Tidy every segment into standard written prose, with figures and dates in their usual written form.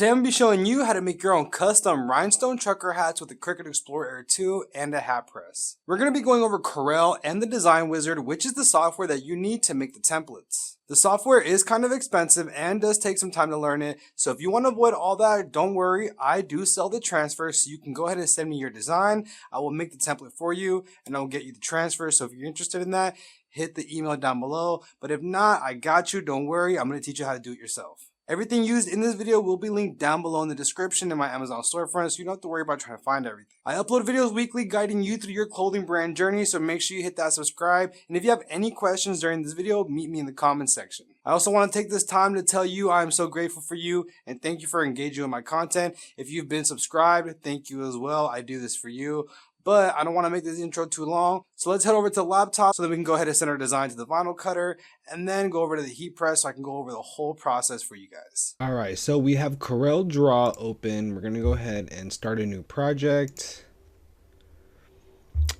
Today I'm going to be showing you how to make your own custom rhinestone trucker hats with the Cricut Explorer Air 2 and a hat press. We're going to be going over Corel and the Design Wizard, which is the software that you need to make the templates. The software is kind of expensive and does take some time to learn it, so if you want to avoid all that, don't worry, I do sell the transfer, so you can go ahead and send me your design. I will make the template for you and I will get you the transfer, so if you're interested in that, hit the email down below. But if not, I got you, don't worry, I'm going to teach you how to do it yourself. Everything used in this video will be linked down below in the description in my Amazon storefront, so you don't have to worry about trying to find everything. I upload videos weekly guiding you through your clothing brand journey, so make sure you hit that subscribe. And if you have any questions during this video, meet me in the comments section. I also want to take this time to tell you I am so grateful for you and thank you for engaging with my content. If you've been subscribed, thank you as well. I do this for you. But I don't want to make this intro too long, so let's head over to the laptop so that we can go ahead and send our design to the vinyl cutter and then go over to the heat press so I can go over the whole process for you guys. All right, so we have Corel Draw open. We're gonna go ahead and start a new project.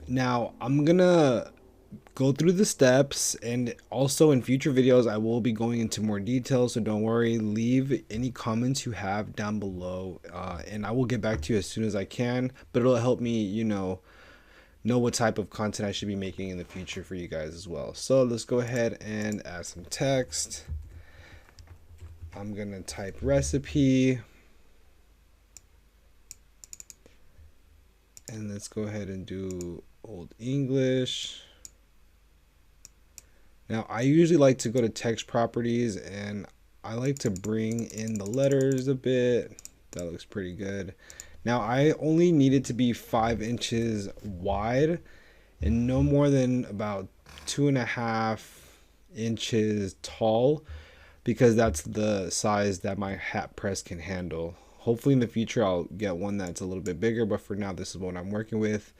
Now I'm gonna go through the steps, and also in future videos I will be going into more details, so don't worry, leave any comments you have down below and I will get back to you as soon as I can, but it'll help me know what type of content I should be making in the future for you guys as well. So let's go ahead and add some text. I'm gonna type recipe and let's go ahead and do Old English. Now I usually like to go to text properties and I like to bring in the letters a bit. That looks pretty good. Now I only need it to be 5 inches wide and no more than about 2.5 inches tall, because that's the size that my hat press can handle. Hopefully in the future I'll get one that's a little bit bigger, but for now this is what I'm working with.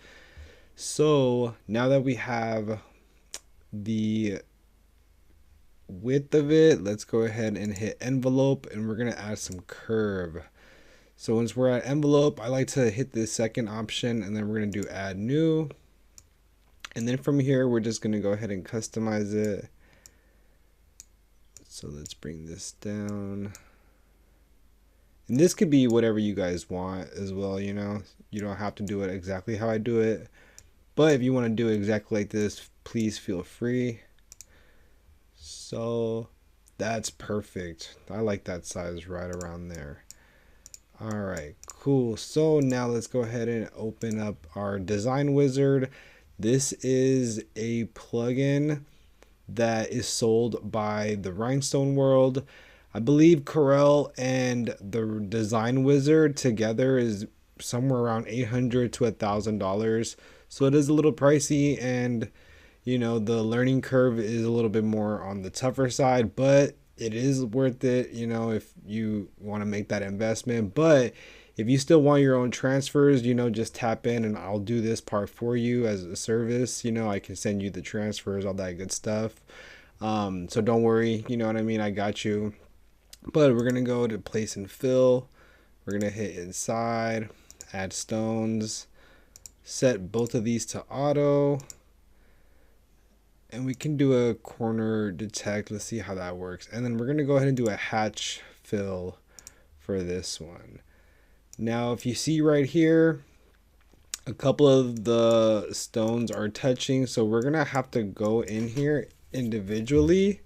So now that we have the width of it, let's go ahead and hit envelope and we're gonna add some curve. So once we're at envelope, I like to hit the second option and then we're gonna do add new, and then from here we're just gonna go ahead and customize it. So let's bring this down, and this could be whatever you guys want as well. You don't have to do it exactly how I do it, but if you want to do it exactly like this, please feel free. So that's perfect. I like that size right around there. All right, cool. So now let's go ahead and open up our Design Wizard. This is a plugin that is sold by the Rhinestone world. I believe Corel and the Design Wizard together is somewhere around $800 to $1,000. So it is a little pricey, and the learning curve is a little bit more on the tougher side, but it is worth it, if you want to make that investment. But if you still want your own transfers, just tap in and I'll do this part for you as a service. I can send you the transfers, all that good stuff. So don't worry, you know what I mean? I got you. But we're going to go to place and fill. We're going to hit inside, add stones, set both of these to auto. And we can do a corner detect. Let's see how that works. And then we're going to go ahead and do a hatch fill for this one. Now, if you see right here, a couple of the stones are touching. So we're going to have to go in here individually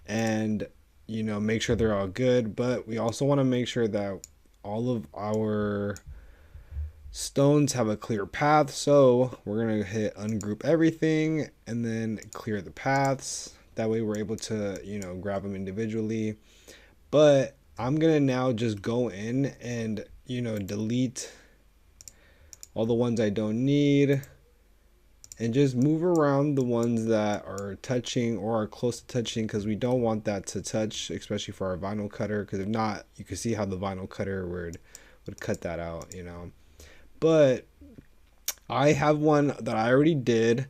and, make sure they're all good. But we also want to make sure that all of our stones have a clear path, so we're going to hit ungroup everything and then clear the paths. That way we're able to grab them individually. But I'm going to now just go in and delete all the ones I don't need and just move around the ones that are touching or are close to touching, because we don't want that to touch, especially for our vinyl cutter, because if not, you can see how the vinyl cutter would cut that out. But I have one that I already did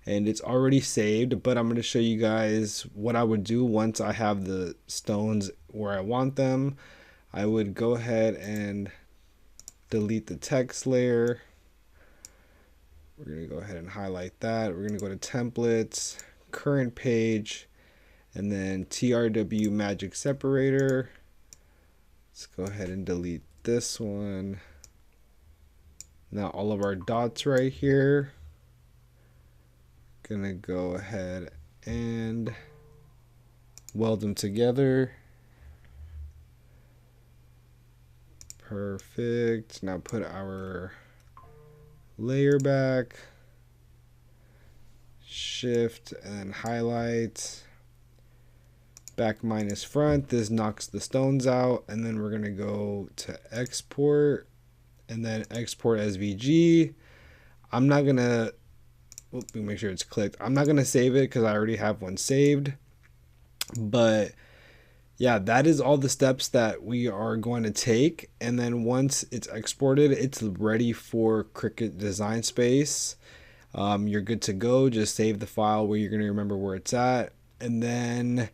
and it's already saved, but I'm going to show you guys what I would do once I have the stones where I want them. I would go ahead and delete the text layer. We're going to go ahead and highlight that. We're going to go to templates, current page, and then TRW magic separator. Let's go ahead and delete this one. Now all of our dots right here. Gonna go ahead and weld them together. Perfect. Now put our layer back. Shift and highlight. Back minus front. This knocks the stones out. And then we're gonna go to export and then export SVG. I'm not gonna make sure it's clicked. I'm not gonna save it because I already have one saved. But yeah, that is all the steps that we are going to take. And then once it's exported, it's ready for Cricut Design Space. You're good to go. Just save the file where you're going to remember where it's at. And then,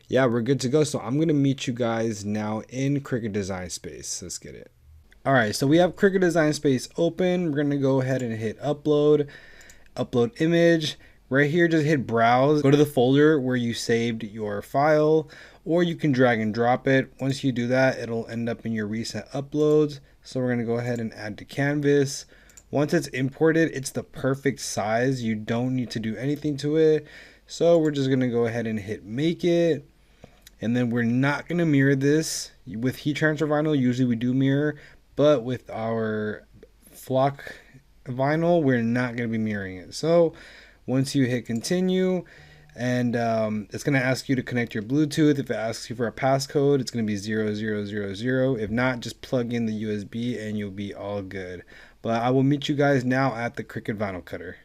yeah, we're good to go. So I'm going to meet you guys now in Cricut Design Space. Let's get it. All right, so we have Cricut Design Space open. We're going to go ahead and hit upload image. Right here, just hit browse, go to the folder where you saved your file, or you can drag and drop it. Once you do that, it'll end up in your recent uploads. So we're gonna go ahead and add to canvas. Once it's imported, it's the perfect size. You don't need to do anything to it. So we're just gonna go ahead and hit make it. And then we're not gonna mirror this. With heat transfer vinyl, usually we do mirror, but with our flock vinyl, we're not gonna be mirroring it. So once you hit continue, and it's going to ask you to connect your Bluetooth. If it asks you for a passcode, it's going to be 0000. If not, just plug in the USB and you'll be all good. But I will meet you guys now at the Cricut Vinyl Cutter.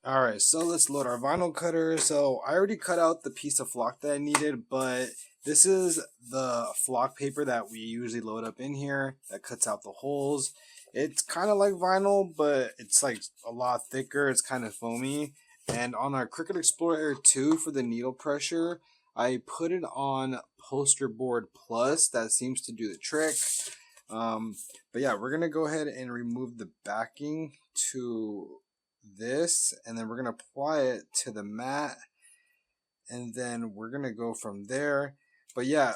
Alright, so let's load our vinyl cutter. So I already cut out the piece of flock that I needed, but this is the flock paper that we usually load up in here that cuts out the holes. It's kind of like vinyl, but it's like a lot thicker. It's kind of foamy. And on our Cricut Explorer Air 2 for the needle pressure, I put it on Poster Board Plus. That seems to do the trick. But yeah, we're going to go ahead and remove the backing to this. And then we're going to apply it to the mat. And then we're going to go from there. But yeah,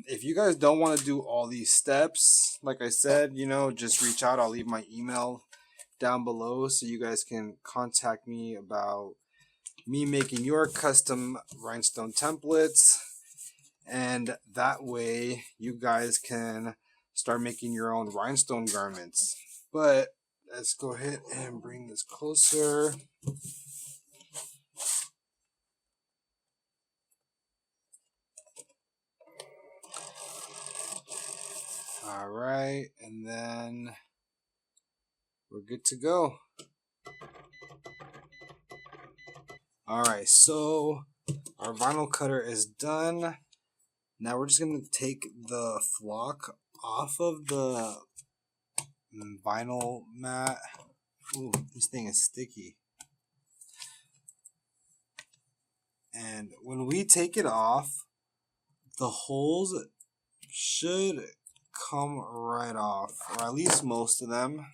if you guys don't want to do all these steps, like I said, just reach out. I'll leave my email down below so you guys can contact me about me making your custom rhinestone templates, and that way you guys can start making your own rhinestone garments. But let's go ahead and bring this closer. All right, and then we're good to go. Alright, so our vinyl cutter is done. Now we're just going to take the flock off of the vinyl mat. Ooh, this thing is sticky. And when we take it off, the holes should come right off, or at least most of them.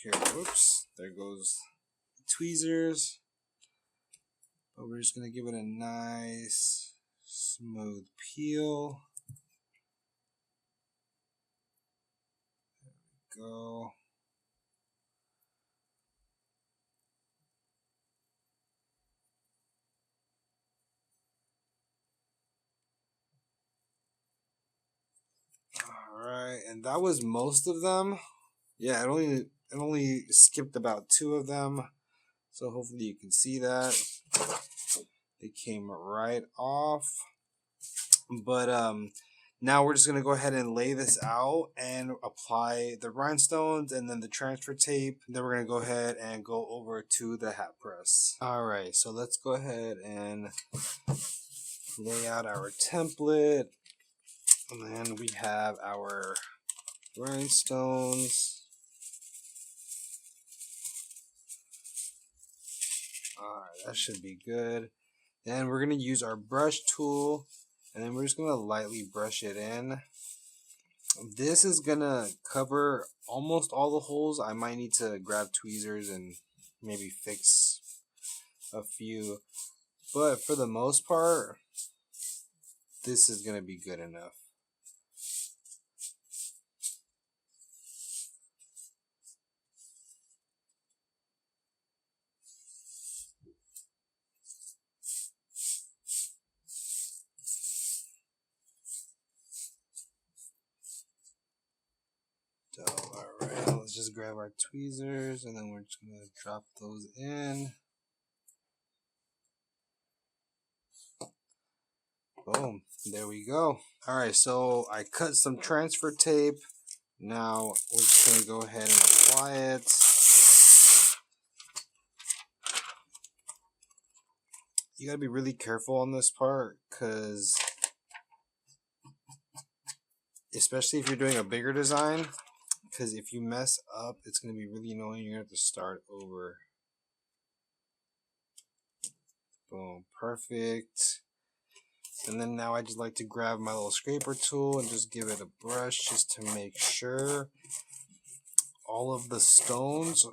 Here, whoops, there goes the tweezers. But we're just going to give it a nice smooth peel. There we go. Alright, and that was most of them. Yeah, it only skipped about 2 of them. So hopefully you can see that. They came right off. But now we're just going to go ahead and lay this out and apply the rhinestones and then the transfer tape. Then we're going to go ahead and go over to the hat press. Alright, so let's go ahead and lay out our template. And then we have our rhinestones. Alright, that should be good. Then we're going to use our brush tool, and then we're just going to lightly brush it in. This is going to cover almost all the holes. I might need to grab tweezers and maybe fix a few. But for the most part, this is gonna be good enough. So, alright, let's just grab our tweezers and then we're just gonna drop those in. Boom, there we go. Alright, so I cut some transfer tape. Now we're just gonna go ahead and apply it. You gotta be really careful on this part, because especially if you're doing a bigger design, because if you mess up, it's gonna be really annoying. You're gonna have to start over. Boom, perfect. And then now I just like to grab my little scraper tool and just give it a brush just to make sure all of the stones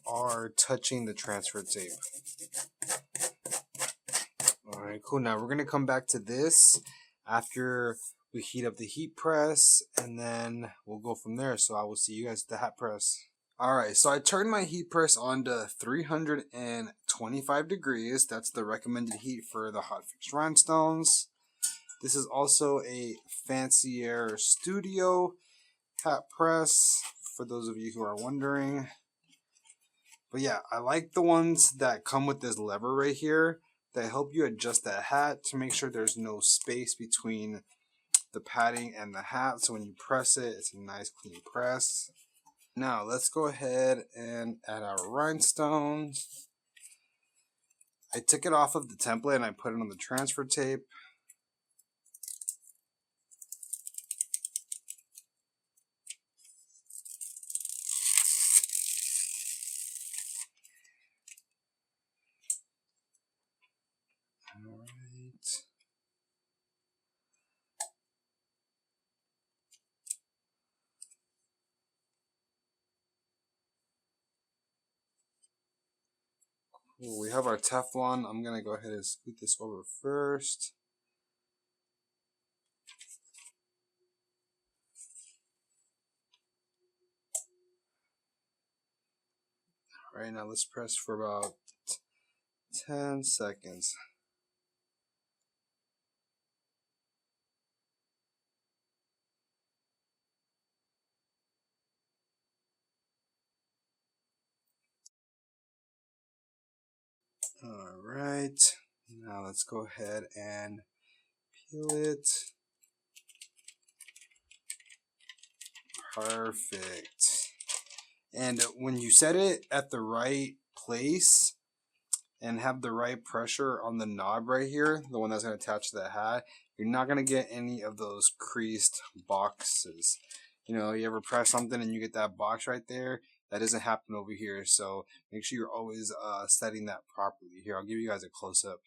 are touching the transfer tape. Alright, cool. Now we're gonna come back to this after we heat up the heat press, and then we'll go from there. So I will see you guys at the hat press. Alright, so I turned my heat press on to 325 degrees. That's the recommended heat for the hot fixed rhinestones. This is also a fancier studio hat press, for those of you who are wondering. But yeah, I like the ones that come with this lever right here that help you adjust that hat to make sure there's no space between the padding and the hat. So when you press it, it's a nice clean press. Now let's go ahead and add our rhinestones. I took it off of the template and I put it on the transfer tape. Alright. Cool. We have our Teflon. I'm going to go ahead and scoot this over first. Alright, now let's press for about 10 seconds. Alright, now let's go ahead and peel it. Perfect. And when you set it at the right place and have the right pressure on the knob right here, the one that's going to attach to the hat, you're not going to get any of those creased boxes. You know, you ever press something and you get that box right there? That doesn't happen over here. So make sure you're always setting that properly. Here, I'll give you guys a close-up.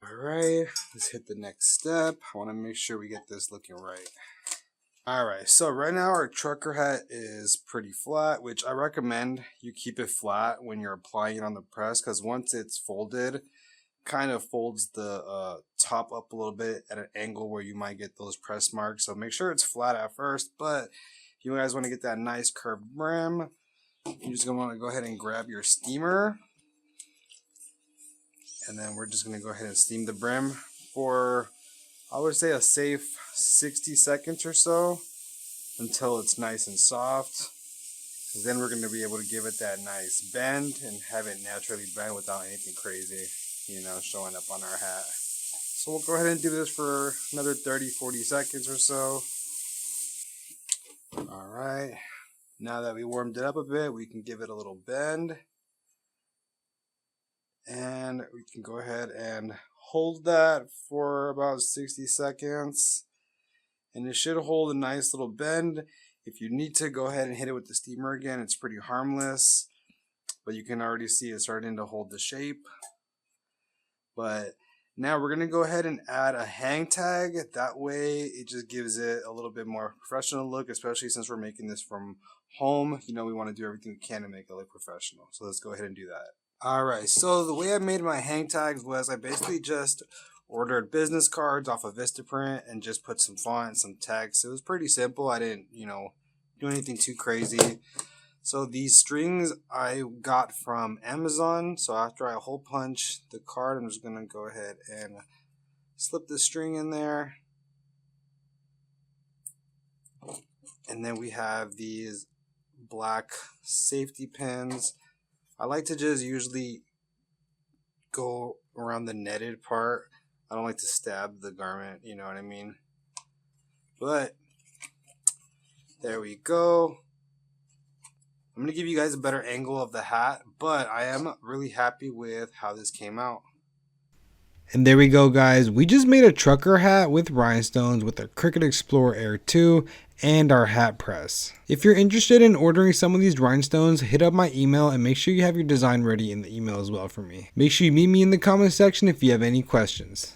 Alright, let's hit the next step. I want to make sure we get this looking right. Alright, so right now our trucker hat is pretty flat, which I recommend you keep it flat when you're applying it on the press, because once it's folded, kind of folds the top up a little bit at an angle where you might get those press marks. So make sure it's flat at first, but if you guys want to get that nice curved brim, you're just going to want to go ahead and grab your steamer. And then we're just going to go ahead and steam the brim for, I would say, a safe 60 seconds or so until it's nice and soft. Because then we're going to be able to give it that nice bend and have it naturally bend without anything crazy, you know, showing up on our hat. So we'll go ahead and do this for another 30-40 seconds or so. Alright, now that we warmed it up a bit, we can give it a little bend. And we can go ahead and hold that for about 60 seconds. And it should hold a nice little bend. If you need to, go ahead and hit it with the steamer again. It's pretty harmless. But you can already see it starting to hold the shape. But now we're going to go ahead and add a hang tag. That way it just gives it a little bit more professional look, especially since we're making this from home, you know, we want to do everything we can to make it look professional. So let's go ahead and do that. Alright, so the way I made my hang tags was I basically just ordered business cards off of Vistaprint and just put some font and some text. It was pretty simple. I didn't, you know, do anything too crazy. So these strings I got from Amazon. So after I hole punch the card, I'm just going to go ahead and slip the string in there. And then we have these black safety pins. I like to just usually go around the netted part. I don't like to stab the garment, you know what I mean? But there we go. I'm going to give you guys a better angle of the hat, but I am really happy with how this came out. And there we go, guys. We just made a trucker hat with rhinestones with our Cricut Explorer Air 2 and our hat press. If you're interested in ordering some of these rhinestones, hit up my email and make sure you have your design ready in the email as well for me. Make sure you meet me in the comment section if you have any questions.